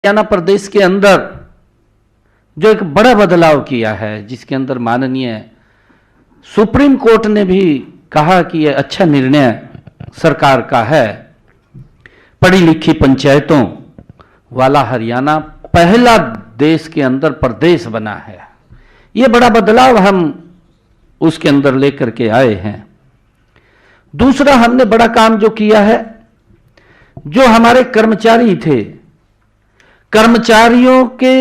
हरियाणा प्रदेश के अंदर जो एक बड़ा बदलाव किया है, जिसके अंदर माननीय सुप्रीम कोर्ट ने भी कहा कि यह अच्छा निर्णय सरकार का है। पढ़ी लिखी पंचायतों वाला हरियाणा पहला देश के अंदर प्रदेश बना है। यह बड़ा बदलाव हम उसके अंदर लेकर के आए हैं। दूसरा, हमने बड़ा काम जो किया है, जो हमारे कर्मचारी थे, कर्मचारियों के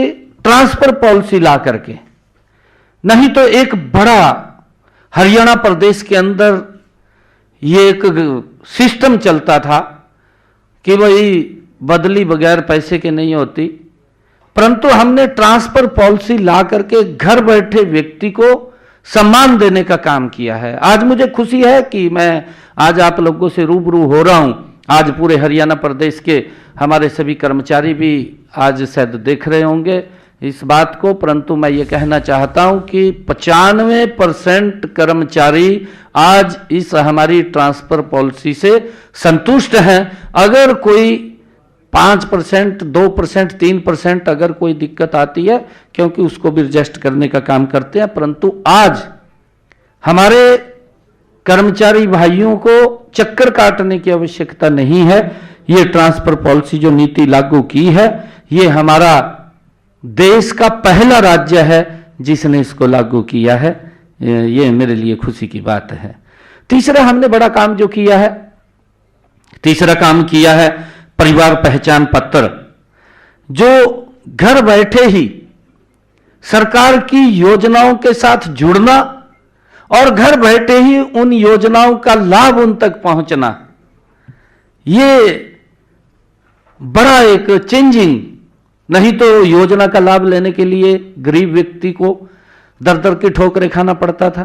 ट्रांसफर पॉलिसी ला करके, नहीं तो एक बड़ा हरियाणा प्रदेश के अंदर ये एक सिस्टम चलता था कि वही बदली बगैर पैसे के नहीं होती, परंतु हमने ट्रांसफर पॉलिसी ला करके घर बैठे व्यक्ति को सम्मान देने का काम किया है। आज मुझे खुशी है कि मैं आज आप लोगों से रूबरू हो रहा हूं। आज पूरे हरियाणा प्रदेश के हमारे सभी कर्मचारी भी आज शायद देख रहे होंगे इस बात को, परंतु मैं ये कहना चाहता हूं कि 95% कर्मचारी आज इस हमारी ट्रांसफर पॉलिसी से संतुष्ट हैं। अगर कोई 5%, 2%, 3% अगर कोई दिक्कत आती है, क्योंकि उसको भी एडजस्ट करने का काम करते हैं, परंतु आज हमारे कर्मचारी भाइयों को चक्कर काटने की आवश्यकता नहीं है। ये ट्रांसफर पॉलिसी जो नीति लागू की है, ये हमारा देश का पहला राज्य है जिसने इसको लागू किया है। ये मेरे लिए खुशी की बात है। तीसरा, हमने बड़ा काम जो किया है, तीसरा काम किया है परिवार पहचान पत्र, जो घर बैठे ही सरकार की योजनाओं के साथ जुड़ना और घर बैठे ही उन योजनाओं का लाभ उन तक पहुंचना, ये बड़ा एक चेंजिंग। नहीं तो योजना का लाभ लेने के लिए गरीब व्यक्ति को दर दर की ठोकरें खाना पड़ता था।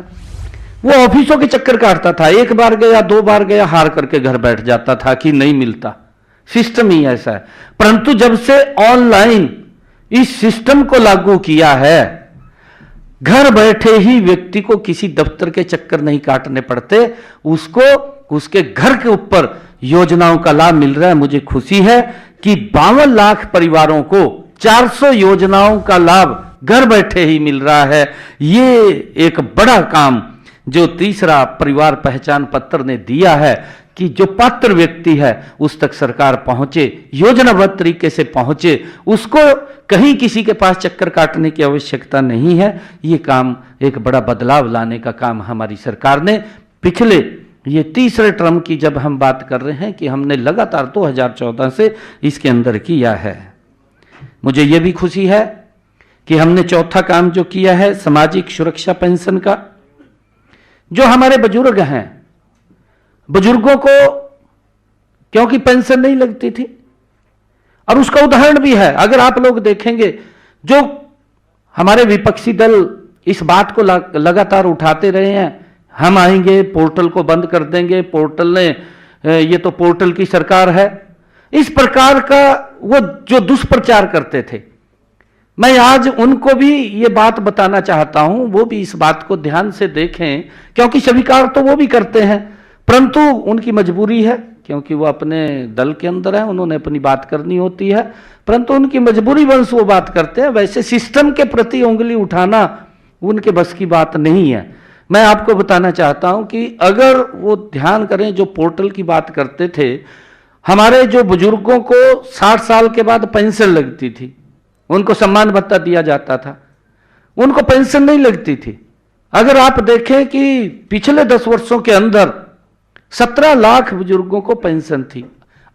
वो ऑफिसों के चक्कर काटता था, एक बार गया, 2 बार गया, हार करके घर बैठ जाता था कि नहीं मिलता। सिस्टम ही ऐसा है। परंतु जब से ऑनलाइन इस सिस्टम को लागू किया है, घर बैठे ही व्यक्ति को किसी दफ्तर के चक्कर नहीं काटने पड़ते, उसको उसके घर के ऊपर योजनाओं का लाभ मिल रहा है। मुझे खुशी है कि 52 लाख परिवारों को 400 योजनाओं का लाभ घर बैठे ही मिल रहा है। ये एक बड़ा काम जो तीसरा परिवार पहचान पत्र ने दिया है कि जो पात्र व्यक्ति है उस तक सरकार पहुंचे, योजनाबद्ध तरीके से पहुंचे, उसको कहीं किसी के पास चक्कर काटने की आवश्यकता नहीं है। ये काम एक बड़ा बदलाव लाने का काम हमारी सरकार ने पिछले ये तीसरे टर्म की जब हम बात कर रहे हैं कि हमने लगातार 2014 से इसके अंदर किया है। मुझे ये भी खुशी है कि हमने चौथा काम जो किया है सामाजिक सुरक्षा पेंशन का। जो हमारे बुजुर्ग हैं, बुजुर्गों को क्योंकि पेंशन नहीं लगती थी, और उसका उदाहरण भी है। अगर आप लोग देखेंगे, जो हमारे विपक्षी दल इस बात को लगातार उठाते रहे हैं, हम आएंगे पोर्टल को बंद कर देंगे, पोर्टल ने ये तो पोर्टल की सरकार है, इस प्रकार का वो जो दुष्प्रचार करते थे, मैं आज उनको भी ये बात बताना चाहता हूं, वो भी इस बात को ध्यान से देखें, क्योंकि स्वीकार तो वो भी करते हैं, परंतु उनकी मजबूरी है, क्योंकि वो अपने दल के अंदर है, उन्होंने अपनी बात करनी होती है, परंतु उनकी मजबूरी वंश वो बात करते हैं। वैसे सिस्टम के प्रति उंगली उठाना उनके बस की बात नहीं है। मैं आपको बताना चाहता हूं कि अगर वो ध्यान करें, जो पोर्टल की बात करते थे, हमारे जो बुजुर्गों को 60 साल के बाद पेंशन लगती थी, उनको सम्मान भत्ता दिया जाता था, उनको पेंशन नहीं लगती थी। अगर आप देखें कि पिछले 10 वर्षों के अंदर 17 लाख बुजुर्गों को पेंशन थी।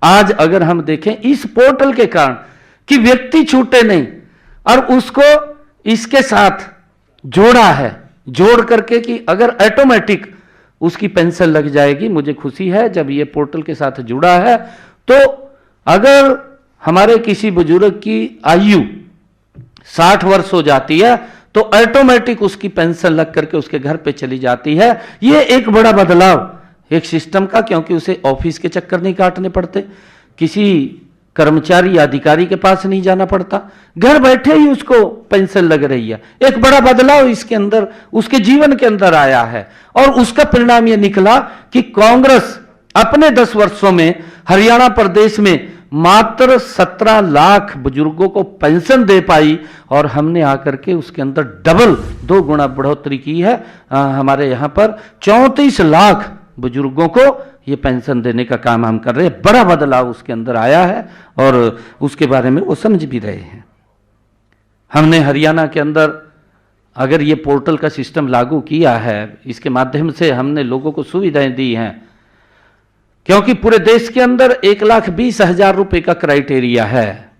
आज अगर हम देखें इस पोर्टल के कारण कि व्यक्ति छूटे नहीं, और उसको इसके साथ जोड़ा है, जोड़ करके कि अगर ऑटोमेटिक उसकी पेंशन लग जाएगी। मुझे खुशी है जब ये पोर्टल के साथ जुड़ा है, तो अगर हमारे किसी बुजुर्ग की आयु 60 वर्ष हो जाती है तो ऑटोमेटिक उसकी पेंशन लग करके उसके घर पे चली जाती है। ये एक बड़ा बदलाव एक सिस्टम का, क्योंकि उसे ऑफिस के चक्कर नहीं काटने पड़ते, किसी कर्मचारी या अधिकारी के पास नहीं जाना पड़ता, घर बैठे ही उसको पेंशन लग रही है। एक बड़ा बदलाव इसके अंदर उसके जीवन के अंदर आया है, और उसका परिणाम यह निकला कि कांग्रेस अपने 10 वर्षों में हरियाणा प्रदेश में मात्र 17 लाख बुजुर्गों को पेंशन दे पाई और हमने आकर के उसके अंदर डबल 2 गुना बढ़ोतरी की है। हमारे यहाँ पर 34 लाख बुजुर्गों को ये पेंशन देने का काम हम कर रहे हैं। बड़ा बदलाव उसके अंदर आया है और उसके बारे में वो समझ भी रहे हैं। हमने हरियाणा के अंदर अगर ये पोर्टल का सिस्टम लागू किया है, इसके माध्यम से हमने लोगों को सुविधाएं दी हैं, क्योंकि पूरे देश के अंदर 1,20,000 रुपए का क्राइटेरिया है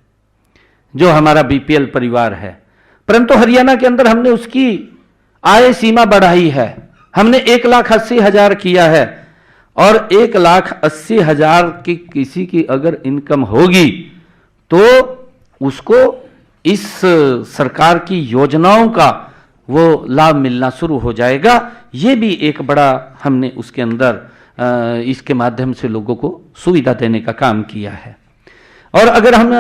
जो हमारा बीपीएल परिवार है, परंतु हरियाणा के अंदर हमने उसकी आय सीमा बढ़ाई है। हमने 1,80,000 किया है और 1,80,000 की किसी की अगर इनकम होगी तो उसको इस सरकार की योजनाओं का वो लाभ मिलना शुरू हो जाएगा। ये भी एक बड़ा हमने उसके अंदर इसके माध्यम से लोगों को सुविधा देने का काम किया है। और अगर हम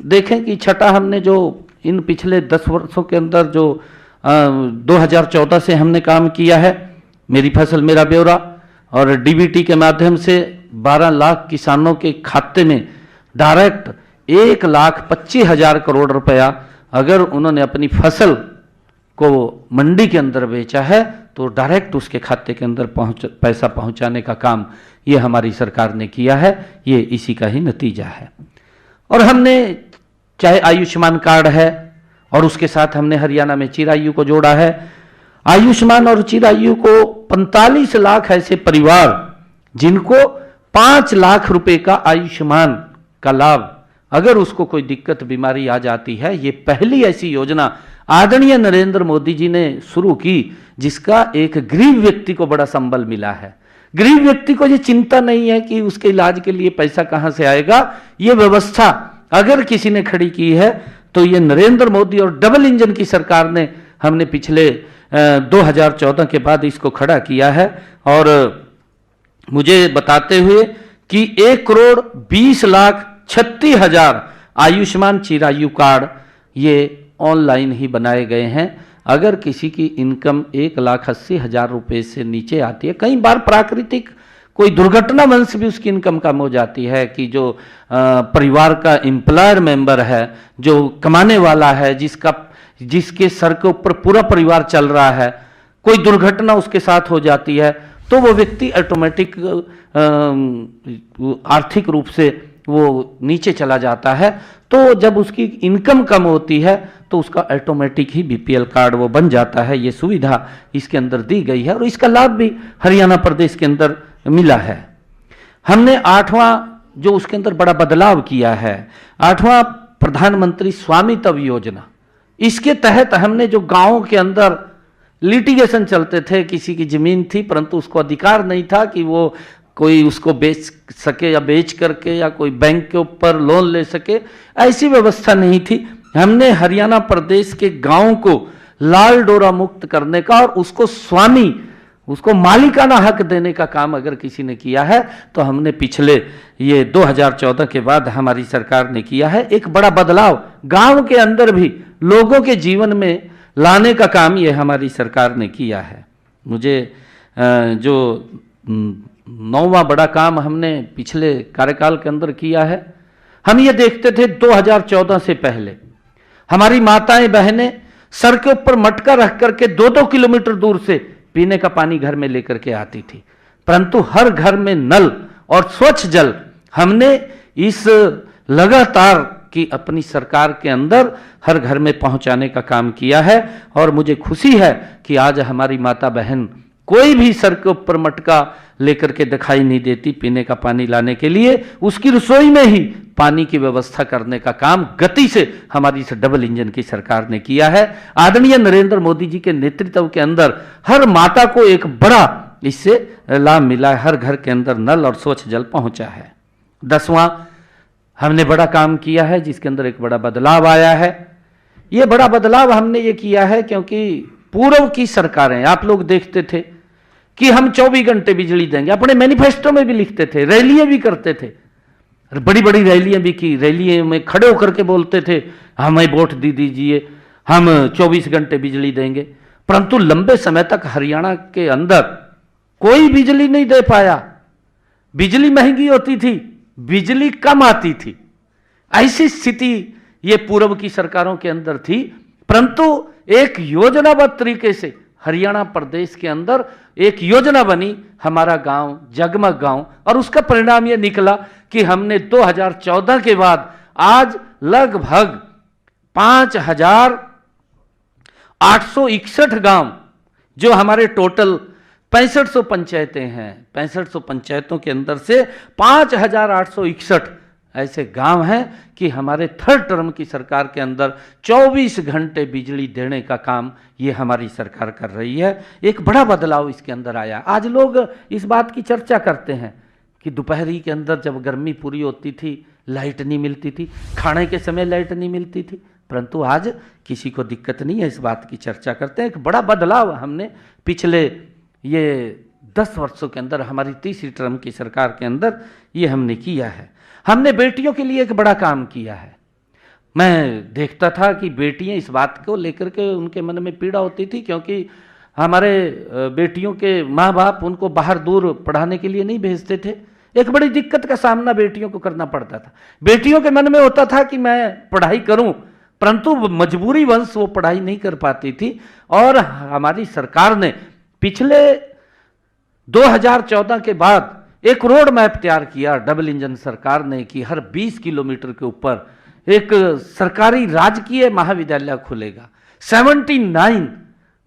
देखें कि छठा हमने जो इन पिछले 10 वर्षों के अंदर जो 2014 से हमने काम किया है, मेरी फसल मेरा ब्यौरा और डीबीटी के माध्यम से 12 लाख किसानों के खाते में डायरेक्ट 1,25,000 करोड़ रुपया अगर उन्होंने अपनी फसल को मंडी के अंदर बेचा है तो डायरेक्ट उसके खाते के अंदर पैसा पहुंचाने का काम ये हमारी सरकार ने किया है। ये इसी का ही नतीजा है। और हमने चाहे आयुष्मान कार्ड है और उसके साथ हमने हरियाणा में चिरायु को जोड़ा है। आयुष्मान और चिरायु को 45 लाख ऐसे परिवार जिनको 5 लाख रुपए का आयुष्मान का लाभ, अगर उसको कोई दिक्कत बीमारी आ जाती है, ये पहली ऐसी योजना आदरणीय नरेंद्र मोदी जी ने शुरू की जिसका एक गरीब व्यक्ति को बड़ा संबल मिला है। गरीब व्यक्ति को ये चिंता नहीं है कि उसके इलाज के लिए पैसा कहां से आएगा। ये व्यवस्था अगर किसी ने खड़ी की है तो ये नरेंद्र मोदी और डबल इंजन की सरकार ने हमने पिछले 2014 के बाद इसको खड़ा किया है। और मुझे बताते हुए कि 1,20,36,000 आयुष्मान चिरायु कार्ड ये ऑनलाइन ही बनाए गए हैं। अगर किसी की इनकम 1,80,000 रुपए से नीचे आती है, कई बार प्राकृतिक कोई दुर्घटना वंश भी उसकी इनकम कम हो जाती है कि जो परिवार का एम्प्लॉयर मेंबर है, जो कमाने वाला है, जिसके सर के ऊपर पूरा परिवार चल रहा है, कोई दुर्घटना उसके साथ हो जाती है तो वो व्यक्ति ऑटोमेटिक आर्थिक रूप से वो नीचे चला जाता है। तो जब उसकी इनकम कम होती है तो उसका ऑटोमेटिक ही बीपीएल कार्ड वो बन जाता है। ये सुविधा इसके अंदर दी गई है और इसका लाभ भी हरियाणा प्रदेश के अंदर मिला है। हमने 8वां जो उसके अंदर बड़ा बदलाव किया है, 8वां प्रधानमंत्री स्वामित्व योजना, इसके तहत हमने जो गांवों के अंदर लिटिगेशन चलते थे, किसी की जमीन थी परंतु उसको अधिकार नहीं था कि वो कोई उसको बेच सके या बेच करके या कोई बैंक के ऊपर लोन ले सके, ऐसी व्यवस्था नहीं थी। हमने हरियाणा प्रदेश के गांव को लाल डोरा मुक्त करने का और उसको स्वामी, उसको मालिकाना हक देने का काम अगर किसी ने किया है तो हमने पिछले ये 2014 के बाद हमारी सरकार ने किया है। एक बड़ा बदलाव गांव के अंदर भी लोगों के जीवन में लाने का काम ये हमारी सरकार ने किया है। मुझे जो 9वां बड़ा काम हमने पिछले कार्यकाल के अंदर किया है, हम ये देखते थे 2014 से पहले हमारी माताएं बहनें सर के ऊपर मटका रख करके 2-2 किलोमीटर दूर से पीने का पानी घर में लेकर के आती थी, परंतु हर घर में नल और स्वच्छ जल हमने इस लगातार की अपनी सरकार के अंदर हर घर में पहुंचाने का काम किया है। और मुझे खुशी है कि आज हमारी माता बहन कोई भी सर के ऊपर मटका लेकर के दिखाई नहीं देती पीने का पानी लाने के लिए। उसकी रसोई में ही पानी की व्यवस्था करने का काम गति से हमारी इस डबल इंजन की सरकार ने किया है। आदरणीय नरेंद्र मोदी जी के नेतृत्व के अंदर हर माता को एक बड़ा इससे लाभ मिला है, हर घर के अंदर नल और स्वच्छ जल पहुंचा है। 10वां हमने बड़ा काम किया है जिसके अंदर एक बड़ा बदलाव आया है। ये बड़ा बदलाव हमने ये किया है क्योंकि पूर्व की सरकारें, आप लोग देखते थे कि हम 24 घंटे बिजली देंगे, अपने मैनिफेस्टो में भी लिखते थे, रैलियां भी करते थे, बड़ी बड़ी रैलियां भी की, रैलियों में खड़े होकर के बोलते थे हमें वोट दे दीजिए, हम 24 घंटे बिजली देंगे। परंतु लंबे समय तक हरियाणा के अंदर कोई बिजली नहीं दे पाया। बिजली महंगी होती थी, बिजली कम आती थी, ऐसी स्थिति ये पूर्व की सरकारों के अंदर थी, परंतु एक योजनाबद्ध तरीके से हरियाणा प्रदेश के अंदर एक योजना बनी, हमारा गांव जगमग गांव, और उसका परिणाम ये निकला कि हमने 2014 के बाद आज लगभग 5,861 गांव, जो हमारे टोटल 6500 पंचायतें हैं, 6500 पंचायतों के अंदर से 5,861 ऐसे गांव हैं कि हमारे थर्ड टर्म की सरकार के अंदर 24 घंटे बिजली देने का काम ये हमारी सरकार कर रही है। एक बड़ा बदलाव इसके अंदर आया। आज लोग इस बात की चर्चा करते हैं कि दोपहरी के अंदर जब गर्मी पूरी होती थी लाइट नहीं मिलती थी, खाने के समय लाइट नहीं मिलती थी, परंतु आज किसी को दिक्कत नहीं है, इस बात की चर्चा करते हैं। एक बड़ा बदलाव हमने पिछले ये 10 वर्षों के अंदर, हमारी तीसरी टर्म की सरकार के अंदर ये हमने किया है। हमने बेटियों के लिए एक बड़ा काम किया है। मैं देखता था कि बेटियां, इस बात को लेकर के उनके मन में पीड़ा होती थी, क्योंकि हमारे बेटियों के माँ बाप उनको बाहर दूर पढ़ाने के लिए नहीं भेजते थे। एक बड़ी दिक्कत का सामना बेटियों को करना पड़ता था। बेटियों के मन में होता था कि मैं पढ़ाई करूं, परंतु मजबूरी वंश वो पढ़ाई नहीं कर पाती थी। और हमारी सरकार ने पिछले 2014 के बाद एक रोड मैप तैयार किया, डबल इंजन सरकार ने, कि हर 20 किलोमीटर के ऊपर एक सरकारी राजकीय महाविद्यालय खुलेगा। 79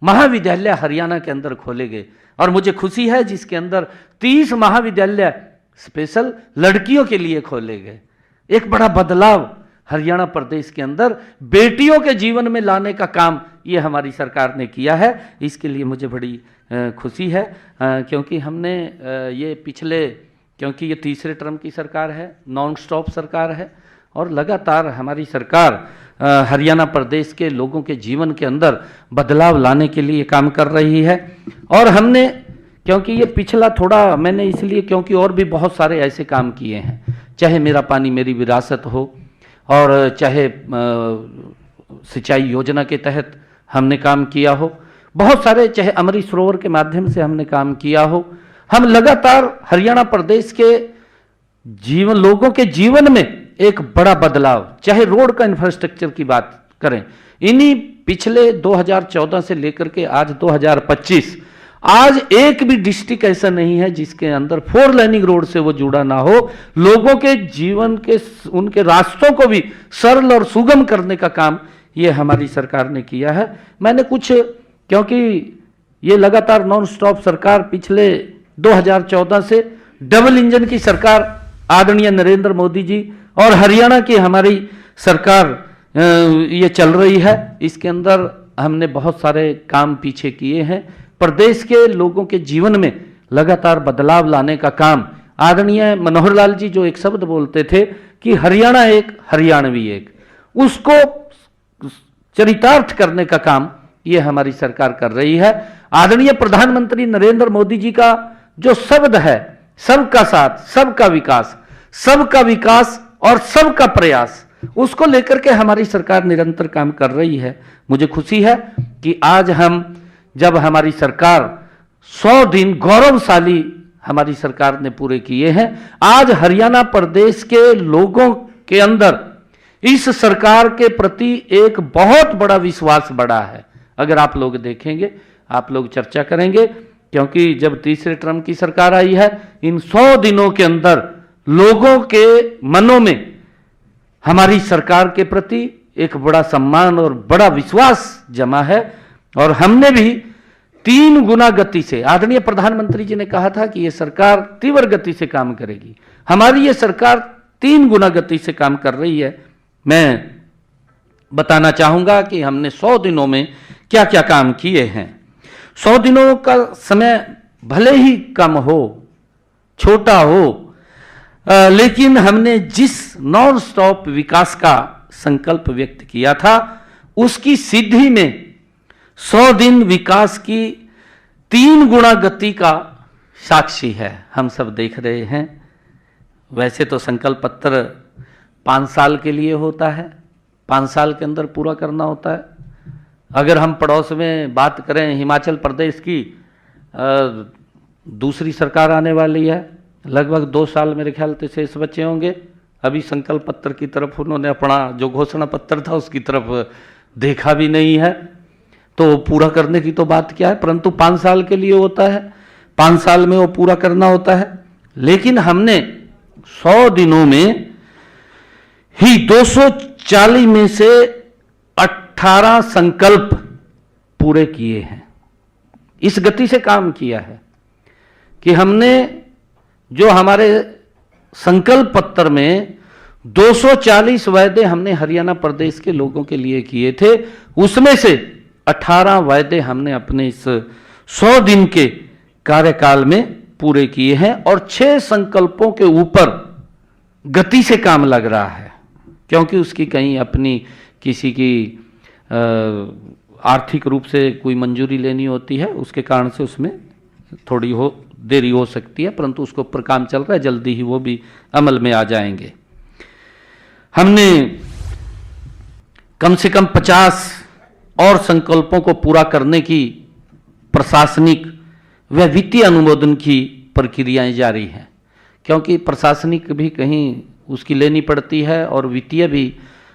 महाविद्यालय हरियाणा के अंदर खोले गए, और मुझे खुशी है जिसके अंदर 30 महाविद्यालय स्पेशल लड़कियों के लिए खोले गए। एक बड़ा बदलाव हरियाणा प्रदेश के अंदर बेटियों के जीवन में लाने का काम ये हमारी सरकार ने किया है। इसके लिए मुझे बड़ी खुशी है, क्योंकि हमने ये पिछले, क्योंकि ये तीसरे टर्म की सरकार है, नॉन स्टॉप सरकार है, और लगातार हमारी सरकार हरियाणा प्रदेश के लोगों के जीवन के अंदर बदलाव लाने के लिए काम कर रही है। और हमने, क्योंकि ये पिछला थोड़ा मैंने इसलिए, क्योंकि और भी बहुत सारे ऐसे काम किए हैं, चाहे मेरा पानी मेरी विरासत हो, और चाहे सिंचाई योजना के तहत हमने काम किया हो, बहुत सारे, चाहे अमृत सरोवर के माध्यम से हमने काम किया हो। हम लगातार हरियाणा प्रदेश के जीवन, लोगों के जीवन में एक बड़ा बदलाव, चाहे रोड का इंफ्रास्ट्रक्चर की बात करें, इन्हीं पिछले 2014 से लेकर के आज 2025, आज एक भी डिस्ट्रिक्ट ऐसा नहीं है जिसके अंदर 4 लाइनिंग रोड से वो जुड़ा ना हो। लोगों के जीवन के, उनके रास्तों को भी सरल और सुगम करने का काम ये हमारी सरकार ने किया है। मैंने कुछ, क्योंकि ये लगातार नॉन स्टॉप सरकार पिछले 2014 से डबल इंजन की सरकार आदरणीय नरेंद्र मोदी जी और हरियाणा की हमारी सरकार ये चल रही है, इसके अंदर हमने बहुत सारे काम पीछे किए हैं। प्रदेश के लोगों के जीवन में लगातार बदलाव लाने का काम, आदरणीय मनोहर लाल जी जो एक शब्द बोलते थे कि हरियाणा एक हरियाणवी एक, उसको चरितार्थ करने का काम ये हमारी सरकार कर रही है। आदरणीय प्रधानमंत्री नरेंद्र मोदी जी का जो शब्द है, सबका साथ सबका विकास और सबका प्रयास, उसको लेकर के हमारी सरकार निरंतर काम कर रही है। मुझे खुशी है कि आज हम, जब हमारी सरकार 100 दिन गौरवशाली हमारी सरकार ने पूरे किए हैं, आज हरियाणा प्रदेश के लोगों के अंदर इस सरकार के प्रति एक बहुत बड़ा विश्वास बढ़ा है। अगर आप लोग देखेंगे, आप लोग चर्चा करेंगे, क्योंकि जब तीसरे टर्म की सरकार आई है, इन 100 दिनों के अंदर लोगों के मनों में हमारी सरकार के प्रति एक बड़ा सम्मान और बड़ा विश्वास जमा है। और हमने भी 3 गुना गति से, आदरणीय प्रधानमंत्री जी ने कहा था कि यह सरकार तीव्र गति से काम करेगी, हमारी ये सरकार 3 गुना गति से काम कर रही है। मैं बताना चाहूंगा कि हमने 100 दिनों में क्या क्या काम किए हैं। 100 दिनों का समय भले ही कम हो, छोटा हो, लेकिन हमने जिस नॉन स्टॉप विकास का संकल्प व्यक्त किया था, उसकी सिद्धि में 100 दिन विकास की 3 गुना गति का साक्षी है, हम सब देख रहे हैं। वैसे तो संकल्प पत्र 5 साल के लिए होता है, 5 साल के अंदर पूरा करना होता है। अगर हम पड़ोस में बात करें हिमाचल प्रदेश की, दूसरी सरकार आने वाली है, लगभग 2 साल मेरे ख्याल से शेष बचे होंगे, अभी संकल्प पत्र की तरफ उन्होंने अपना जो घोषणा पत्र था उसकी तरफ देखा भी नहीं है, तो पूरा करने की तो बात क्या है, परंतु 5 साल के लिए होता है, 5 साल में वो पूरा करना होता है। लेकिन हमने 100 दिनों में ही 240 में से 18 संकल्प पूरे किए हैं। इस गति से काम किया है कि हमने जो हमारे संकल्प पत्र में 240 वायदे हमने हरियाणा प्रदेश के लोगों के लिए किए थे, उसमें से 18 वायदे हमने अपने इस 100 दिन के कार्यकाल में पूरे किए हैं। और 6 संकल्पों के ऊपर गति से काम लग रहा है, क्योंकि उसकी कहीं अपनी किसी की आर्थिक रूप से कोई मंजूरी लेनी होती है, उसके कारण से उसमें थोड़ी देरी हो सकती है, परंतु उसके ऊपर काम चल रहा है, जल्दी ही वो भी अमल में आ जाएंगे। हमने कम से कम 50 और संकल्पों को पूरा करने की प्रशासनिक व वित्तीय अनुमोदन की प्रक्रियाएं जारी हैं, क्योंकि प्रशासनिक भी कहीं उसकी लेनी पड़ती है और वित्तीय भी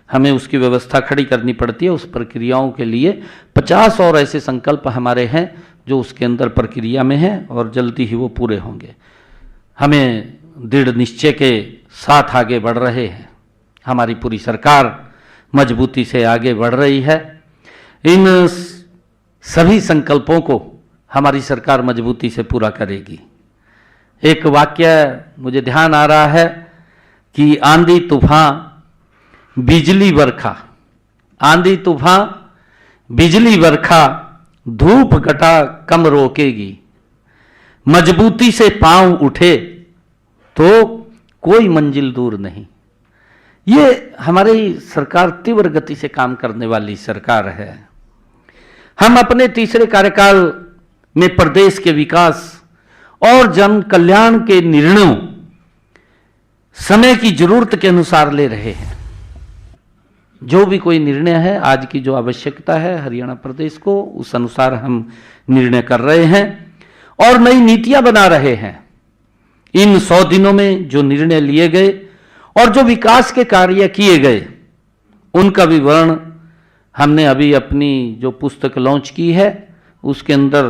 हमें उसकी व्यवस्था खड़ी करनी पड़ती है। उस प्रक्रियाओं के लिए 50 और ऐसे संकल्प हमारे हैं जो उसके अंदर प्रक्रिया में हैं और जल्दी ही वो पूरे होंगे। हमें दृढ़ निश्चय के साथ आगे बढ़ रहे हैं, हमारी पूरी सरकार मजबूती से आगे बढ़ रही है। इन सभी संकल्पों को हमारी सरकार मजबूती से पूरा करेगी। एक वाक्य मुझे ध्यान आ रहा है कि आंधी तूफान बिजली बरखा, आंधी तूफान बिजली बरखा धूप घटा कम रोकेगी, मजबूती से पांव उठे तो कोई मंजिल दूर नहीं। ये हमारी सरकार तीव्र गति से काम करने वाली सरकार है। हम अपने तीसरे कार्यकाल में प्रदेश के विकास और जन कल्याण के निर्णयों समय की जरूरत के अनुसार ले रहे हैं। जो भी कोई निर्णय है, आज की जो आवश्यकता है हरियाणा प्रदेश को, उस अनुसार हम निर्णय कर रहे हैं और नई नीतियां बना रहे हैं। इन 100 दिनों में जो निर्णय लिए गए और जो विकास के कार्य किए गए, उनका विवरण हमने अभी अपनी जो पुस्तक लॉन्च की है उसके अंदर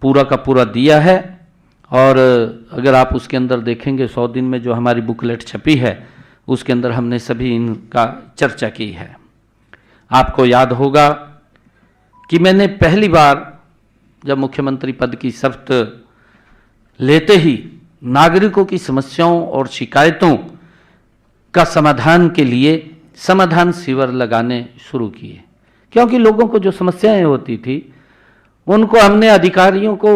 पूरा का पूरा दिया है। और अगर आप उसके अंदर देखेंगे 100 दिन में जो हमारी बुकलेट छपी है उसके अंदर हमने सभी इनका चर्चा की है। आपको याद होगा कि मैंने पहली बार जब मुख्यमंत्री पद की शपथ लेते ही नागरिकों की समस्याओं और शिकायतों का समाधान के लिए समाधान शिविर लगाने शुरू किए, क्योंकि लोगों को जो समस्याएं होती थी उनको हमने अधिकारियों को,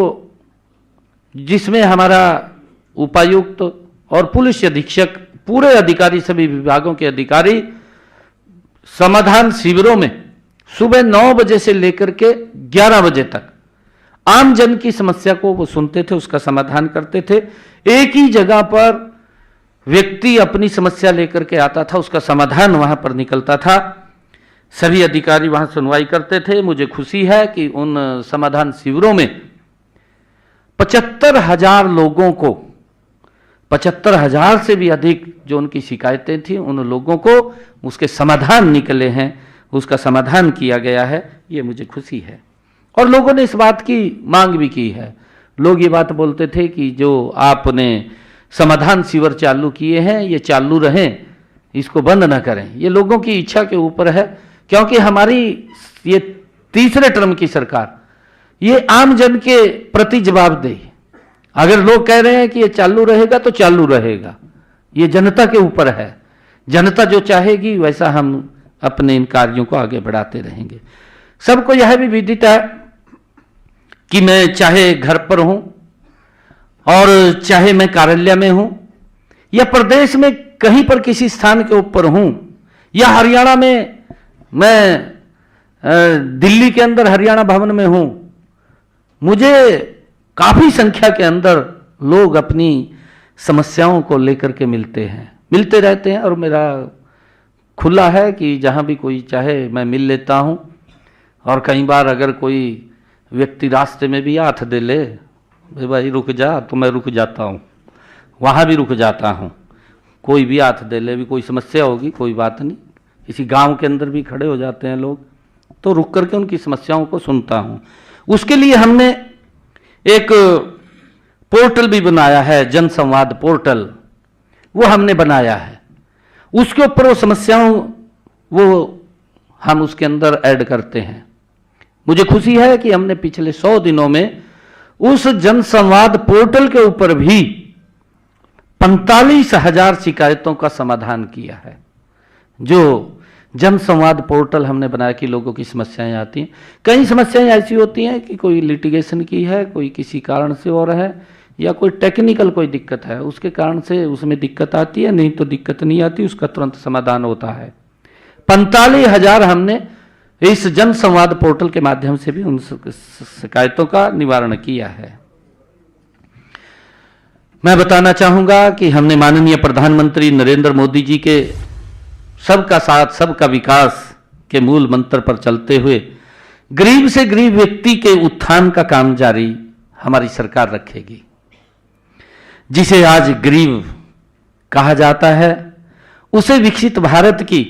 जिसमें हमारा उपायुक्त और पुलिस अधीक्षक, पूरे अधिकारी, सभी विभागों के अधिकारी समाधान शिविरों में सुबह 9 बजे से लेकर के 11 बजे तक आम जन की समस्या को वो सुनते थे, उसका समाधान करते थे। एक ही जगह पर व्यक्ति अपनी समस्या लेकर के आता था, उसका समाधान वहां पर निकलता था, सभी अधिकारी वहां सुनवाई करते थे। मुझे खुशी है कि उन समाधान शिविरों में 75,000 लोगों को, 75,000 से भी अधिक जो उनकी शिकायतें थी, उन लोगों को उसके समाधान निकले हैं, उसका समाधान किया गया है, ये मुझे खुशी है। और लोगों ने इस बात की मांग भी की है। लोग ये बात बोलते थे कि जो आपने समाधान शिविर चालू किए हैं ये चालू रहें, इसको बंद ना करें। ये लोगों की इच्छा के ऊपर है, क्योंकि हमारी ये तीसरे टर्म की सरकार ये आम जन के प्रति जवाबदेही। अगर लोग कह रहे हैं कि ये चालू रहेगा तो चालू रहेगा, ये जनता के ऊपर है। जनता जो चाहेगी वैसा हम अपने इन कार्यों को आगे बढ़ाते रहेंगे। सबको यह भी विदित है कि मैं चाहे घर पर हूं और चाहे मैं कार्यालय में हूं या प्रदेश में कहीं पर किसी स्थान के ऊपर हूं या हरियाणा में, मैं दिल्ली के अंदर हरियाणा भवन में हूं, मुझे काफी संख्या के अंदर लोग अपनी समस्याओं को लेकर के मिलते रहते हैं। और मेरा खुला है कि जहां भी कोई चाहे मैं मिल लेता हूं। और कई बार अगर कोई व्यक्ति रास्ते में भी हाथ दे ले, भाई रुक जा, तो मैं रुक जाता हूं, वहां भी रुक जाता हूं। कोई भी हाथ दे ले, भी कोई समस्या होगी कोई बात नहीं, किसी गांव के अंदर भी खड़े हो जाते हैं लोग, तो रुक करके उनकी समस्याओं को सुनता हूं। उसके लिए हमने एक पोर्टल भी बनाया है, जन संवाद पोर्टल, वो हमने बनाया है। उसके ऊपर वो समस्याओं वो हम उसके अंदर ऐड करते हैं। मुझे खुशी है कि हमने पिछले 100 दिनों में उस जन संवाद पोर्टल के ऊपर भी 45,000 शिकायतों का समाधान किया है। जो जन संवाद पोर्टल हमने बनाया कि लोगों की समस्याएं आती हैं, कई समस्याएं ऐसी होती हैं कि कोई लिटिगेशन की है, कोई किसी कारण से और है, या कोई टेक्निकल कोई दिक्कत है, उसके कारण से उसमें दिक्कत आती है, नहीं तो दिक्कत नहीं आती, उसका तुरंत समाधान होता है। 45,000 हमने इस जन संवाद पोर्टल के माध्यम से भी उन शिकायतों का निवारण किया है। मैं बताना चाहूंगा कि हमने माननीय प्रधानमंत्री नरेंद्र मोदी जी के सबका साथ सबका विकास के मूल मंत्र पर चलते हुए गरीब से गरीब व्यक्ति के उत्थान का काम जारी हमारी सरकार रखेगी। जिसे आज गरीब कहा जाता है, उसे विकसित भारत की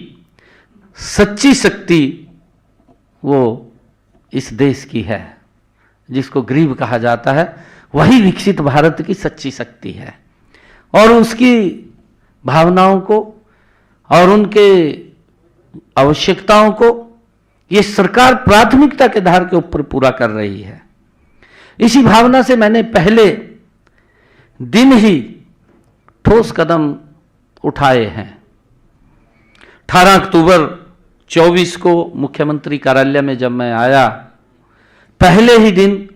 सच्ची शक्ति वो इस देश की है। जिसको गरीब कहा जाता है वही विकसित भारत की सच्ची शक्ति है, और उसकी भावनाओं को और उनके आवश्यकताओं को ये सरकार प्राथमिकता के आधार के ऊपर पूरा कर रही है। इसी भावना से मैंने पहले दिन ही ठोस कदम उठाए हैं। 18 अक्टूबर 24 को मुख्यमंत्री कार्यालय में जब मैं आया, पहले ही दिन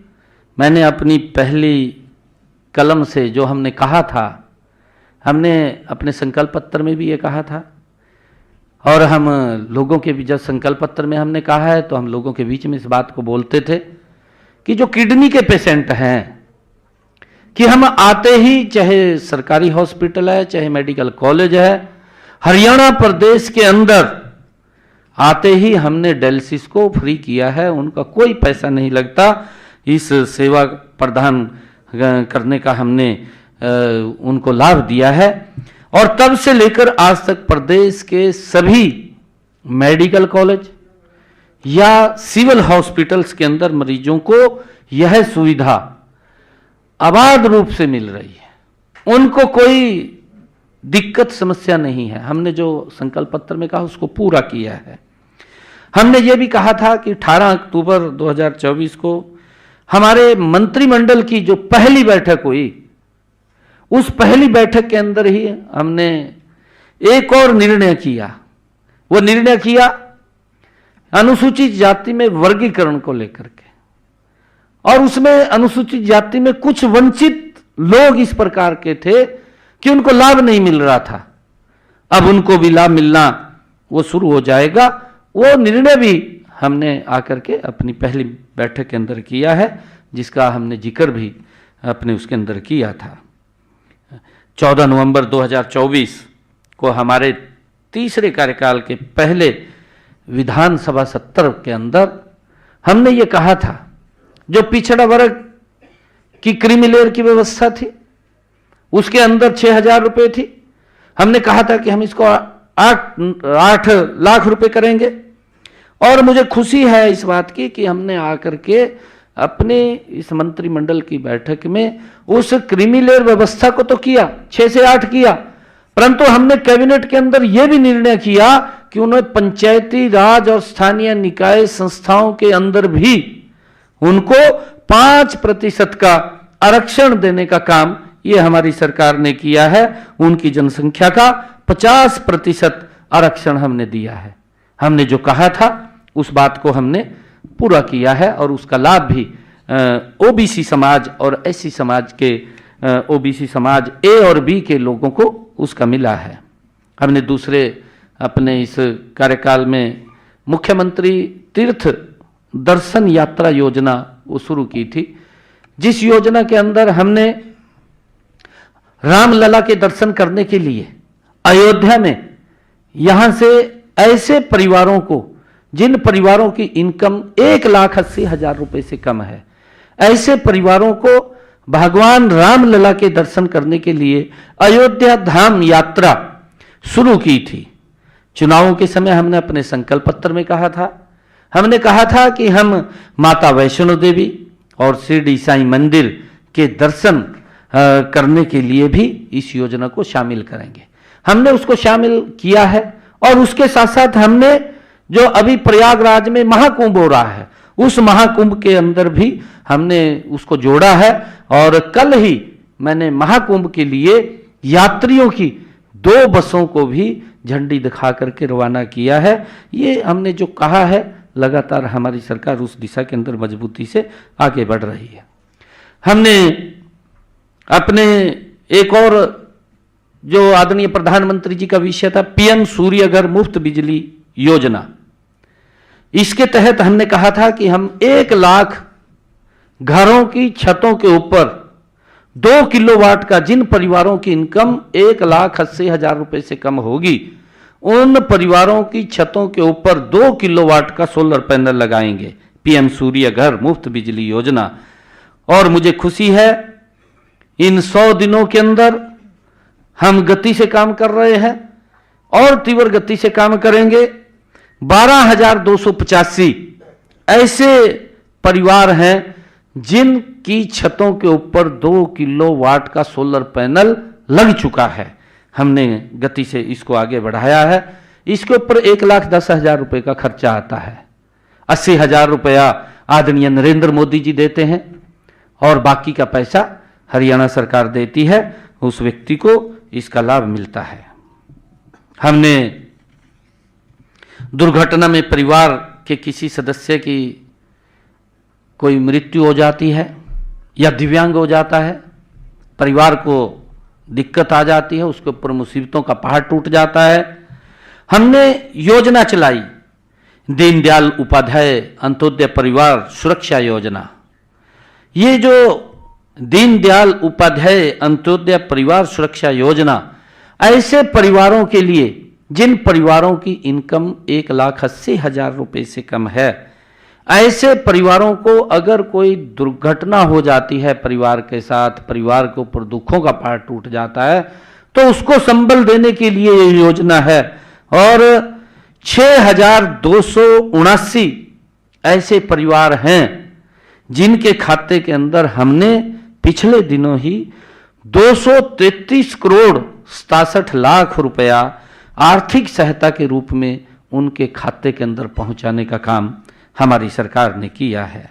मैंने अपनी पहली कलम से जो हमने कहा था, हमने अपने संकल्प पत्र में भी ये कहा था, और हम लोगों के भी जब संकल्प पत्र में हमने कहा है तो हम लोगों के बीच में इस बात को बोलते थे कि जो किडनी के पेशेंट हैं, कि हम आते ही, चाहे सरकारी हॉस्पिटल है चाहे मेडिकल कॉलेज है, हरियाणा प्रदेश के अंदर आते ही हमने डायलिसिस को फ्री किया है। उनका कोई पैसा नहीं लगता। इस सेवा प्रदान करने का हमने उनको लाभ दिया है, और तब से लेकर आज तक प्रदेश के सभी मेडिकल कॉलेज या सिविल हॉस्पिटल्स के अंदर मरीजों को यह सुविधा अबाध रूप से मिल रही है। उनको कोई दिक्कत समस्या नहीं है। हमने जो संकल्प पत्र में कहा उसको पूरा किया है। हमने ये भी कहा था कि 18 अक्टूबर 2024 को हमारे मंत्रिमंडल की जो पहली बैठक हुई, उस पहली बैठक के अंदर ही हमने एक और निर्णय किया। वो निर्णय किया अनुसूचित जाति में वर्गीकरण को लेकर के, और उसमें अनुसूचित जाति में कुछ वंचित लोग इस प्रकार के थे कि उनको लाभ नहीं मिल रहा था। अब उनको भी लाभ मिलना वो शुरू हो जाएगा। वो निर्णय भी हमने आकर के अपनी पहली बैठक के अंदर किया है, जिसका हमने जिक्र भी अपने उसके अंदर किया था। 14 नवंबर 2024 को हमारे तीसरे कार्यकाल के पहले विधानसभा सत्र के अंदर हमने ये कहा था, जो पिछड़ा वर्ग की क्रीमी लेयर की व्यवस्था थी उसके अंदर 6,000 रुपये थी। हमने कहा था कि हम इसको 8 लाख रुपए करेंगे, और मुझे खुशी है इस बात की कि हमने आकर के अपने इस मंत्रिमंडल की बैठक में उस क्रीमी लेयर व्यवस्था को तो किया, 6 से 8 किया, परंतु हमने कैबिनेट के अंदर यह भी निर्णय किया कि उन्हें पंचायती राज और स्थानीय निकाय संस्थाओं के अंदर भी उनको 5% का आरक्षण देने का काम ये हमारी सरकार ने किया है। उनकी जनसंख्या का 50% आरक्षण हमने दिया है। हमने जो कहा था उस बात को हमने पूरा किया है, और उसका लाभ भी ओबीसी समाज और एससी समाज के ओबीसी समाज ए और बी के लोगों को उसका मिला है। हमने दूसरे अपने इस कार्यकाल में मुख्यमंत्री तीर्थ दर्शन यात्रा योजना वो शुरू की थी, जिस योजना के अंदर हमने रामलला के दर्शन करने के लिए अयोध्या में यहां से ऐसे परिवारों को, जिन परिवारों की इनकम 1,80,000 रुपए से कम है, ऐसे परिवारों को भगवान रामलला के दर्शन करने के लिए अयोध्या धाम यात्रा शुरू की थी। चुनावों के समय हमने अपने संकल्प पत्र में कहा था, हमने कहा था कि हम माता वैष्णो देवी और शिरडी साईं मंदिर के दर्शन करने के लिए भी इस योजना को शामिल करेंगे। हमने उसको शामिल किया है और उसके साथ साथ हमने जो अभी प्रयागराज में महाकुंभ हो रहा है, उस महाकुंभ के अंदर भी हमने उसको जोड़ा है। और कल ही मैंने महाकुंभ के लिए यात्रियों की 2 बसों को भी झंडी दिखा करके रवाना किया है। ये हमने जो कहा है, लगातार हमारी सरकार उस दिशा के अंदर मजबूती से आगे बढ़ रही है। हमने अपने एक और जो आदरणीय प्रधानमंत्री जी का विषय था, पीएम सूर्य घर मुफ्त बिजली योजना, इसके तहत हमने कहा था कि हम 1 लाख घरों की छतों के ऊपर 2 किलोवाट का, जिन परिवारों की इनकम 1,80,000 रुपए से कम होगी, उन परिवारों की छतों के ऊपर 2 किलोवाट का सोलर पैनल लगाएंगे। पीएम सूर्य घर मुफ्त बिजली योजना। और मुझे खुशी है, इन 100 दिनों के अंदर हम गति से काम कर रहे हैं और तीव्र गति से काम करेंगे। 12,285 ऐसे परिवार हैं जिनकी छतों के ऊपर 2 किलोवाट का सोलर पैनल लग चुका है। हमने गति से इसको आगे बढ़ाया है। इसके ऊपर 1,10,000 रुपए का खर्चा आता है। 80,000 रुपया आदरणीय नरेंद्र मोदी जी देते हैं और बाकी का पैसा हरियाणा सरकार देती है। उस व्यक्ति को इसका लाभ मिलता है। हमने दुर्घटना में परिवार के किसी सदस्य की कोई मृत्यु हो जाती है या दिव्यांग हो जाता है, परिवार को दिक्कत आ जाती है, उसके ऊपर मुसीबतों का पहाड़ टूट जाता है, हमने योजना चलाई दीनदयाल उपाध्याय अंत्योदय परिवार सुरक्षा योजना। ये जो दीनदयाल उपाध्याय अंत्योदय परिवार सुरक्षा योजना ऐसे परिवारों के लिए जिन परिवारों की इनकम 1,80,000 रुपए से कम है, ऐसे परिवारों को अगर कोई दुर्घटना हो जाती है परिवार के साथ, परिवार के ऊपर दुखों का पहाड़ टूट जाता है, तो उसको संबल देने के लिए ये योजना है। और 6,279 ऐसे परिवार हैं जिनके खाते के अंदर हमने पिछले दिनों ही 233 करोड़ 67 लाख रुपया आर्थिक सहायता के रूप में उनके खाते के अंदर पहुंचाने का काम हमारी सरकार ने किया है।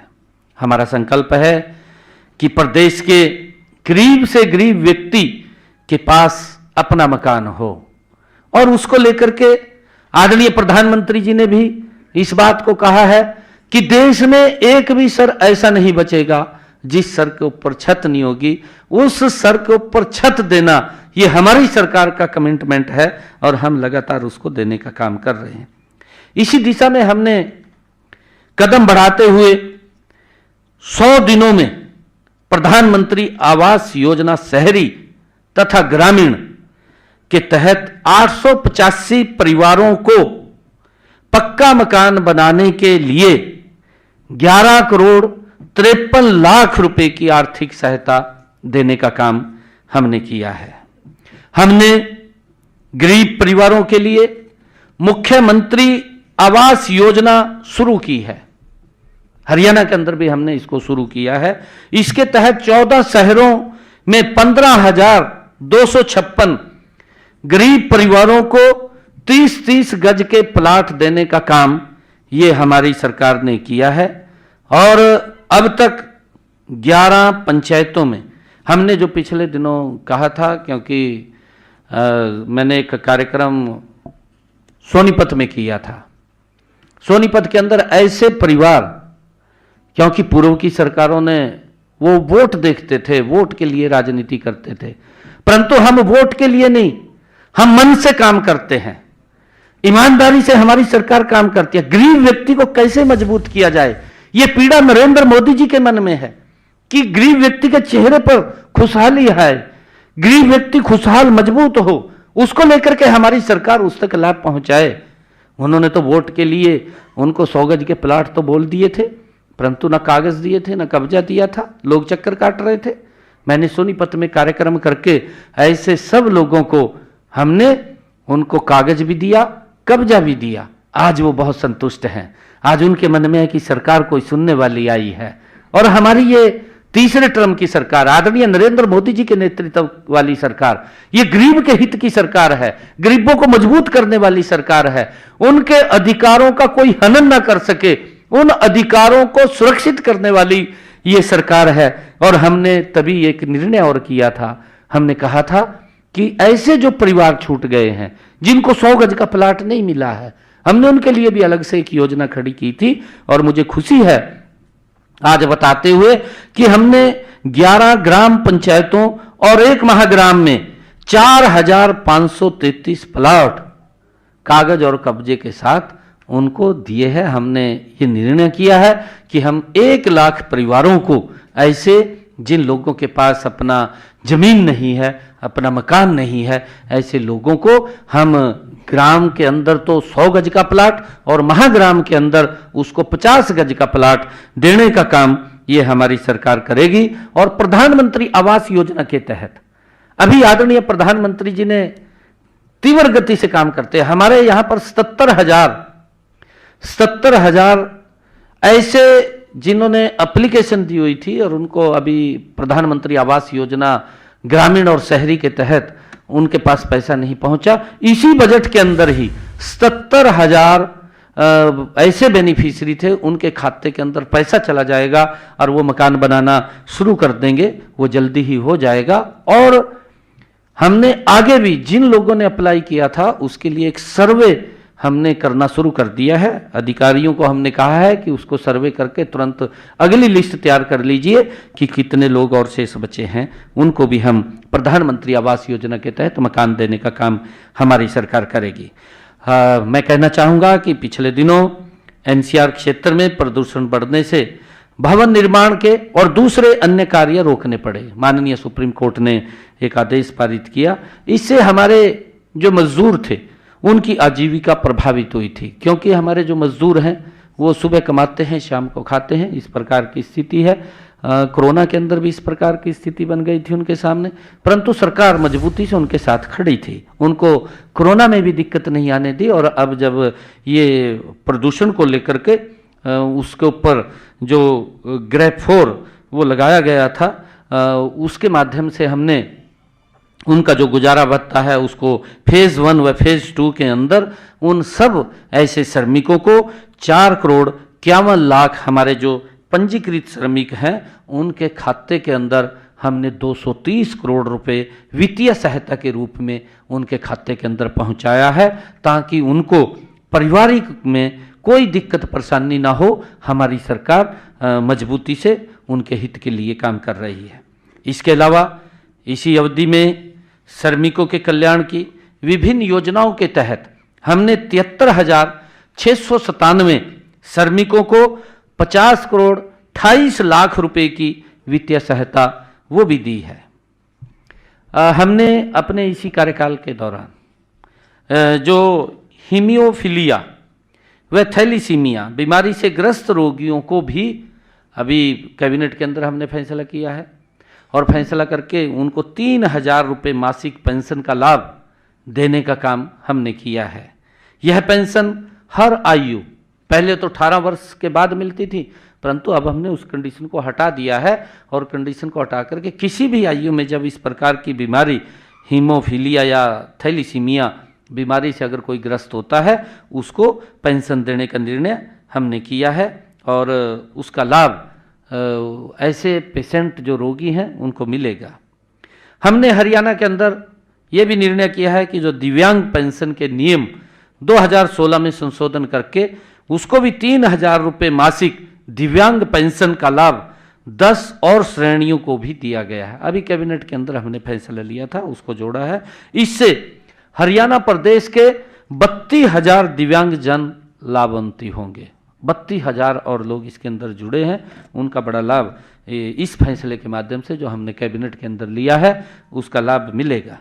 हमारा संकल्प है कि प्रदेश के गरीब से गरीब व्यक्ति के पास अपना मकान हो, और उसको लेकर के आदरणीय प्रधानमंत्री जी ने भी इस बात को कहा है कि देश में एक भी सर ऐसा नहीं बचेगा जिस सर के ऊपर छत नहीं होगी। उस सर के ऊपर छत देना ये हमारी सरकार का कमिटमेंट है और हम लगातार उसको देने का काम कर रहे हैं। इसी दिशा में हमने कदम बढ़ाते हुए 100 दिनों में प्रधानमंत्री आवास योजना शहरी तथा ग्रामीण के तहत 885 परिवारों को पक्का मकान बनाने के लिए 11 करोड़ 53 लाख रुपए की आर्थिक सहायता देने का काम हमने किया है। हमने गरीब परिवारों के लिए मुख्यमंत्री आवास योजना शुरू की है। हरियाणा के अंदर भी हमने इसको शुरू किया है। इसके तहत 14 शहरों में 15,256 गरीब परिवारों को 30-30 गज के प्लाट देने का काम ये हमारी सरकार ने किया है। और अब तक 11 पंचायतों में हमने जो पिछले दिनों कहा था, क्योंकि मैंने एक कार्यक्रम सोनीपत में किया था, सोनीपत के अंदर ऐसे परिवार, क्योंकि पूर्व की सरकारों ने वो वोट देखते थे, वोट के लिए राजनीति करते थे, परंतु हम वोट के लिए नहीं, हम मन से काम करते हैं, ईमानदारी से हमारी सरकार काम करती है। गरीब व्यक्ति को कैसे मजबूत किया जाए, ये पीड़ा नरेंद्र मोदी जी के मन में है कि गरीब व्यक्ति के चेहरे पर खुशहाली है, गरीब व्यक्ति खुशहाल मजबूत हो, उसको लेकर के हमारी सरकार उस तक लाभ पहुंचाए। उन्होंने तो वोट के लिए उनको 100 गज के प्लाट तो बोल दिए थे, परंतु ना कागज दिए थे, ना कब्जा दिया था, लोग चक्कर काट रहे थे। मैंने सोनीपत में कार्यक्रम करके ऐसे सब लोगों को हमने उनको कागज भी दिया, कब्जा भी दिया। आज वो बहुत संतुष्ट हैं। आज उनके मन में है कि सरकार कोई सुनने वाली आई है। और हमारी ये तीसरे टर्म की सरकार, आदरणीय नरेंद्र मोदी जी के नेतृत्व वाली सरकार, ये गरीब के हित की सरकार है, गरीबों को मजबूत करने वाली सरकार है। उनके अधिकारों का कोई हनन ना कर सके, उन अधिकारों को सुरक्षित करने वाली ये सरकार है। और हमने तभी एक निर्णय और किया था, हमने कहा था कि ऐसे जो परिवार छूट गए हैं, जिनको 100 गज का प्लाट नहीं मिला है, हमने उनके लिए भी अलग से एक योजना खड़ी की थी। और मुझे खुशी है आज बताते हुए कि हमने 11 ग्राम पंचायतों और एक महाग्राम में 4533 प्लाट कागज और कब्जे के साथ उनको दिए हैं। हमने ये निर्णय किया है कि हम 1 लाख परिवारों को, ऐसे जिन लोगों के पास अपना जमीन नहीं है, अपना मकान नहीं है, ऐसे लोगों को हम ग्राम के अंदर तो 100 गज का प्लाट और महाग्राम के अंदर उसको 50 गज का प्लाट देने का काम ये हमारी सरकार करेगी। और प्रधानमंत्री आवास योजना के तहत अभी आदरणीय प्रधानमंत्री जी ने तीव्र गति से काम करते हैं। हमारे यहां पर 77,000 ऐसे जिन्होंने एप्लीकेशन दी हुई थी और उनको अभी प्रधानमंत्री आवास योजना ग्रामीण और शहरी के तहत उनके पास पैसा नहीं पहुंचा। इसी बजट के अंदर ही 77,000 ऐसे बेनिफिशियरी थे, उनके खाते के अंदर पैसा चला जाएगा और वो मकान बनाना शुरू कर देंगे। वो जल्दी ही हो जाएगा। और हमने आगे भी जिन लोगों ने अप्लाई किया था उसके लिए एक सर्वे हमने करना शुरू कर दिया है। अधिकारियों को हमने कहा है कि उसको सर्वे करके तुरंत अगली लिस्ट तैयार कर लीजिए कि कितने लोग और शेष बचे हैं। उनको भी हम प्रधानमंत्री आवास योजना के तहत मकान देने का काम हमारी सरकार करेगी। मैं कहना चाहूँगा कि पिछले दिनों एनसीआर क्षेत्र में प्रदूषण बढ़ने से भवन निर्माण के और दूसरे अन्य कार्य रोकने पड़े। माननीय सुप्रीम कोर्ट ने एक आदेश पारित किया। इससे हमारे जो मजदूर थे उनकी आजीविका प्रभावित हुई थी, क्योंकि हमारे जो मजदूर हैं वो सुबह कमाते हैं, शाम को खाते हैं। इस प्रकार की स्थिति है। कोरोना के अंदर भी इस प्रकार की स्थिति बन गई थी उनके सामने, परंतु सरकार मजबूती से उनके साथ खड़ी थी। उनको कोरोना में भी दिक्कत नहीं आने दी। और अब जब ये प्रदूषण को लेकर के उसके ऊपर जो ग्रेड 4 वो लगाया गया था, उसके माध्यम से हमने उनका जो गुजारा भत्ता है उसको फेज 1 व फेज 2 के अंदर उन सब ऐसे श्रमिकों को 4,51,00,000 हमारे जो पंजीकृत श्रमिक हैं उनके खाते के अंदर हमने 230 करोड़ रुपए वित्तीय सहायता के रूप में उनके खाते के अंदर पहुंचाया है, ताकि उनको पारिवारिक में कोई दिक्कत परेशानी ना हो। हमारी सरकार मजबूती से उनके हित के लिए काम कर रही है। इसके अलावा इसी अवधि में श्रमिकों के कल्याण की विभिन्न योजनाओं के तहत हमने 73,697 श्रमिकों को 50,28,00,000 रुपए की वित्तीय सहायता वो भी दी है। हमने अपने इसी कार्यकाल के दौरान जो हीमोफीलिया व थैलीसीमिया बीमारी से ग्रस्त रोगियों को भी अभी कैबिनेट के अंदर हमने फैसला किया है और फैसला करके उनको 3,000 रुपये मासिक पेंशन का लाभ देने का काम हमने किया है। यह पेंशन हर आयु, पहले तो 18 वर्ष के बाद मिलती थी, परंतु अब हमने उस कंडीशन को हटा दिया है और कंडीशन को हटा करके किसी भी आयु में जब इस प्रकार की बीमारी हीमोफीलिया या थैलीसीमिया बीमारी से अगर कोई ग्रस्त होता है उसको पेंशन देने का निर्णय हमने किया है और उसका लाभ ऐसे पेशेंट जो रोगी हैं उनको मिलेगा। हमने हरियाणा के अंदर ये भी निर्णय किया है कि जो दिव्यांग पेंशन के नियम 2016 में संशोधन करके उसको भी 3,000 रुपये मासिक दिव्यांग पेंशन का लाभ 10 और श्रेणियों को भी दिया गया है। अभी कैबिनेट के अंदर हमने फैसला लिया था, उसको जोड़ा है। इससे हरियाणा प्रदेश के 32,000 दिव्यांग जन लाभान्वित होंगे। 32,000 और लोग इसके अंदर जुड़े हैं, उनका बड़ा लाभ इस फैसले के माध्यम से जो हमने कैबिनेट के अंदर लिया है उसका लाभ मिलेगा।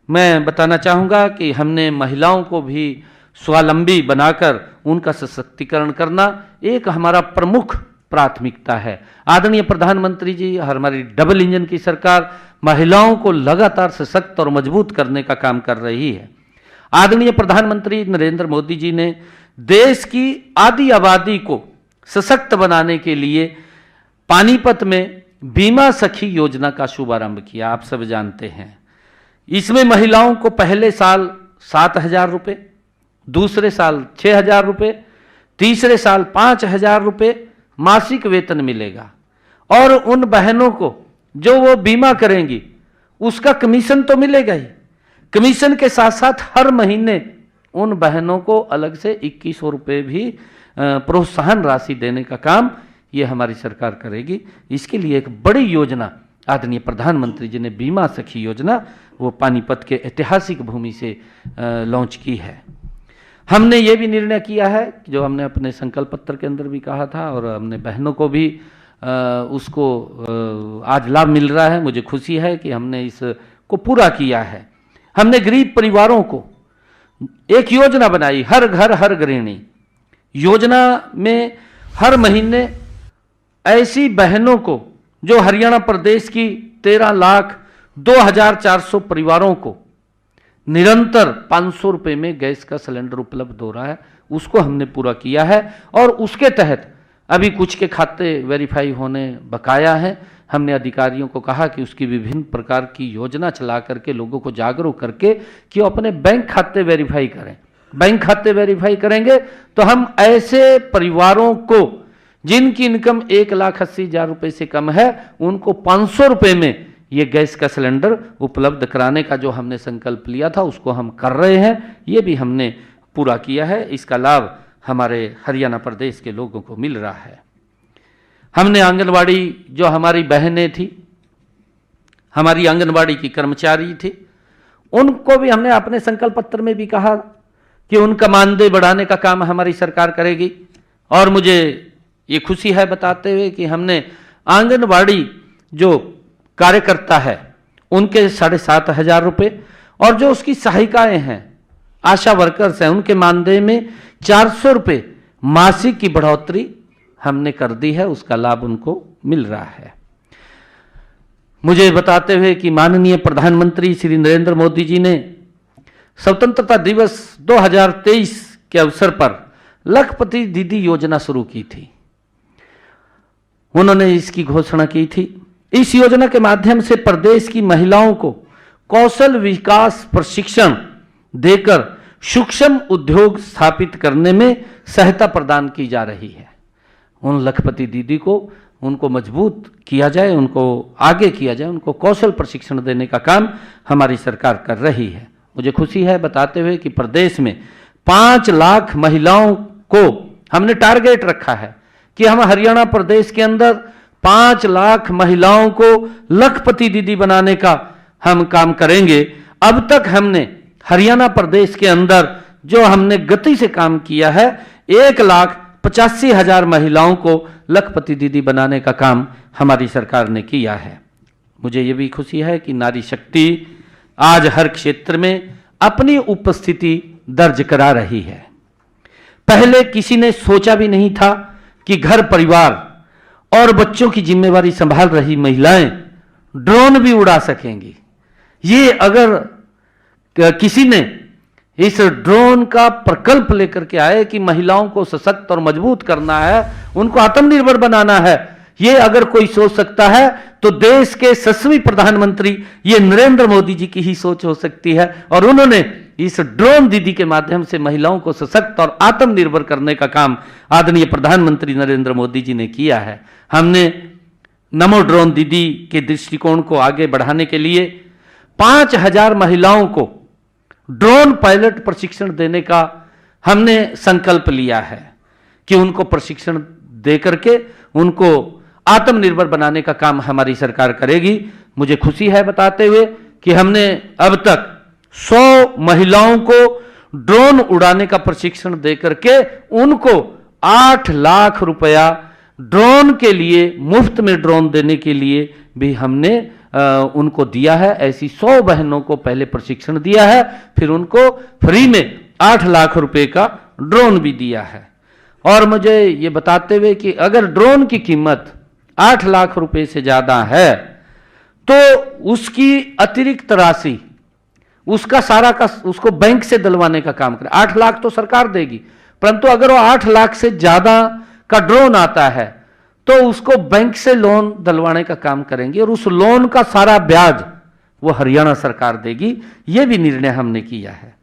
मैं बताना चाहूँगा कि हमने महिलाओं को भी स्वावलंबी बनाकर उनका सशक्तिकरण करना एक हमारा प्रमुख प्राथमिकता है। आदरणीय प्रधानमंत्री जी, हमारी डबल इंजन की सरकार महिलाओं को लगातार सशक्त और मजबूत करने का काम कर रही है। आदरणीय प्रधानमंत्री नरेंद्र मोदी जी ने देश की आधी आबादी को सशक्त बनाने के लिए पानीपत में बीमा सखी योजना का शुभारंभ किया। आप सब जानते हैं, इसमें महिलाओं को पहले साल 7,000 रुपये, दूसरे साल 6,000 रुपये, तीसरे साल 5,000 रुपये मासिक वेतन मिलेगा और उन बहनों को जो वो बीमा करेंगी उसका कमीशन तो मिलेगा ही। कमीशन के साथ साथ हर महीने उन बहनों को अलग से 2100 रुपये भी प्रोत्साहन राशि देने का काम ये हमारी सरकार करेगी। इसके लिए एक बड़ी योजना आदरणीय प्रधानमंत्री जी ने बीमा सखी योजना वो पानीपत के ऐतिहासिक भूमि से लॉन्च की है। हमने ये भी निर्णय किया है जो हमने अपने संकल्प पत्र के अंदर भी कहा था और हमने बहनों को भी उसको आज लाभ मिल रहा है। मुझे खुशी है कि हमने इसको पूरा किया है। हमने गरीब परिवारों को एक योजना बनाई, हर घर हर गृहिणी योजना में हर महीने ऐसी बहनों को जो हरियाणा प्रदेश की 13,02,400 परिवारों को निरंतर 500 रुपये में गैस का सिलेंडर उपलब्ध हो रहा है, उसको हमने पूरा किया है। और उसके तहत अभी कुछ के खाते वेरीफाई होने बकाया हैं। हमने अधिकारियों को कहा कि उसकी विभिन्न प्रकार की योजना चला करके लोगों को जागरूक करके कि वो अपने बैंक खाते वेरीफाई करें। बैंक खाते वेरीफाई करेंगे तो हम ऐसे परिवारों को जिनकी इनकम 1,80,000 रुपये से कम है उनको 500 रुपये में ये गैस का सिलेंडर उपलब्ध कराने का जो हमने संकल्प लिया था उसको हम कर रहे हैं। ये भी हमने पूरा किया है। इसका लाभ हमारे हरियाणा प्रदेश के लोगों को मिल रहा है। हमने आंगनवाड़ी जो हमारी बहनें थी, हमारी आंगनवाड़ी की कर्मचारी थी, उनको भी हमने अपने संकल्प पत्र में भी कहा कि उनका मानदेय बढ़ाने का काम हमारी सरकार करेगी। और मुझे ये खुशी है बताते हुए कि हमने आंगनवाड़ी जो कार्यकर्ता है उनके 7,500 रुपये और जो उसकी सहायिकाएं हैं, आशा वर्कर्स हैं, उनके मानदेय में 400 रुपये मासिक की बढ़ोतरी हमने कर दी है। उसका लाभ उनको मिल रहा है। मुझे बताते हुए कि माननीय प्रधानमंत्री श्री नरेंद्र मोदी जी ने स्वतंत्रता दिवस 2023 के अवसर पर लखपति दीदी योजना शुरू की थी। उन्होंने इसकी घोषणा की थी। इस योजना के माध्यम से प्रदेश की महिलाओं को कौशल विकास प्रशिक्षण देकर सूक्ष्म उद्योग स्थापित करने में सहायता प्रदान की जा रही है। उन लखपति दीदी को उनको मजबूत किया जाए, उनको आगे किया जाए, उनको कौशल प्रशिक्षण देने का काम हमारी सरकार कर रही है। मुझे खुशी है बताते हुए कि प्रदेश में 5 लाख महिलाओं को हमने टारगेट रखा है कि हम हरियाणा प्रदेश के अंदर 5 लाख महिलाओं को लखपति दीदी बनाने का हम काम करेंगे। अब तक हमने हरियाणा प्रदेश के अंदर जो हमने गति से काम किया है 1,85,000 महिलाओं को लखपति दीदी बनाने का काम हमारी सरकार ने किया है। मुझे ये भी खुशी है कि नारी शक्ति आज हर क्षेत्र में अपनी उपस्थिति दर्ज करा रही है। पहले किसी ने सोचा भी नहीं था कि घर परिवार और बच्चों की जिम्मेवारी संभाल रही महिलाएं ड्रोन भी उड़ा सकेंगी। ये अगर किसी ने इस ड्रोन का प्रकल्प लेकर के आए कि महिलाओं को सशक्त और मजबूत करना है, उनको आत्मनिर्भर बनाना है, ये अगर कोई सोच सकता है तो देश के 7वें प्रधानमंत्री ये नरेंद्र मोदी जी की ही सोच हो सकती है। और उन्होंने इस ड्रोन दीदी के माध्यम से महिलाओं को सशक्त और आत्मनिर्भर करने का काम आदरणीय प्रधानमंत्री नरेंद्र मोदी जी ने किया है। हमने नमो ड्रोन दीदी के दृष्टिकोण को आगे बढ़ाने के लिए 5,000 महिलाओं को ड्रोन पायलट प्रशिक्षण देने का हमने संकल्प लिया है कि उनको प्रशिक्षण दे करके उनको आत्मनिर्भर बनाने का काम हमारी सरकार करेगी। मुझे खुशी है बताते हुए कि हमने अब तक 100 महिलाओं को ड्रोन उड़ाने का प्रशिक्षण दे करके उनको 8 लाख रुपया ड्रोन के लिए, मुफ्त में ड्रोन देने के लिए भी हमने उनको दिया है। ऐसी 100 बहनों को पहले प्रशिक्षण दिया है, फिर उनको फ्री में 8 लाख रुपए का ड्रोन भी दिया है। और मुझे ये बताते हुए कि अगर ड्रोन की कीमत 8 लाख रुपए से ज़्यादा है तो उसकी अतिरिक्त राशि उसका सारा का उसको बैंक से दिलवाने का काम करें। 8 लाख तो सरकार देगी, परंतु अगर वो 8 लाख से ज़्यादा का ड्रोन आता है तो उसको बैंक से लोन दिलवाने का काम करेंगे और उस लोन का सारा ब्याज वो हरियाणा सरकार देगी। ये भी निर्णय हमने किया है।